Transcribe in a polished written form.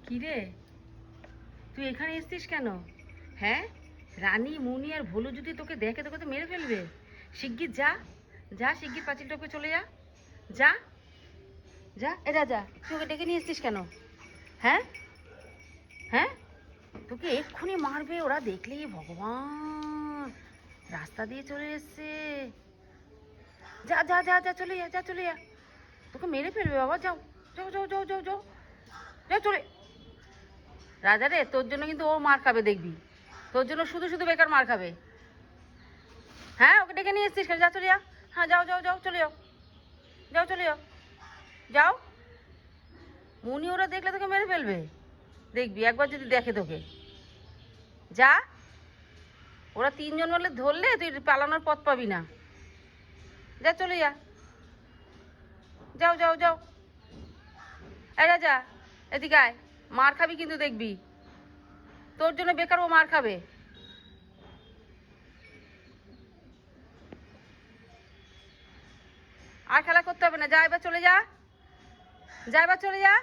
কি রে, তুই এখানে এসছিস কেন? হ্যাঁ, রানী মুনি আর ভোলু যদি তোকে দেখে তোকে তো মেরে ফেলবে। শিগগির যা, যা শিগগির পাঁচিল টপকে চলে যা, যা যা। এরা যা, তুই ওকে ডেকে নিয়ে এসছিস কেন? হ্যাঁ হ্যাঁ, তোকে এক্ষুনি মারবে ওরা দেখলেই। ভগবান, রাস্তা দিয়ে চলে এসছে। যা যা যা যা, চলে যা, যা চলে যা, তোকে মেরে ফেলবে বাবা। যাও যাও যাও যাও যাও যাও যাও চলে। রাজা রে, তোর জন্য কিন্তু ও মার খাবে দেখবি, তোর জন্য শুধু শুধু বেকার মার খাবে। হ্যাঁ, ওকে ডেকে নিয়ে এসছিস কেন? যা চলে যা। হ্যাঁ, যাও যাও যাও, চলে যাও, যাও চলে যাও, যাও। মুনি ওরা দেখলে তোকে মেরে ফেলবে দেখবি, একবার যদি দেখে তোকে। যা, ওরা তিনজন মিলে ধরলে তুই পালানোর পথ পাবি না। যা চলে যা, যাও যাও যাও। এই রাজা, এদিকে আয়, মার খাবি কিন্তু দেখবি, তোর জন্য বেকার ও মার খাবে। আর খেলা করতে হবে না, যা এবার চলে যা, যা এবার চলে যা।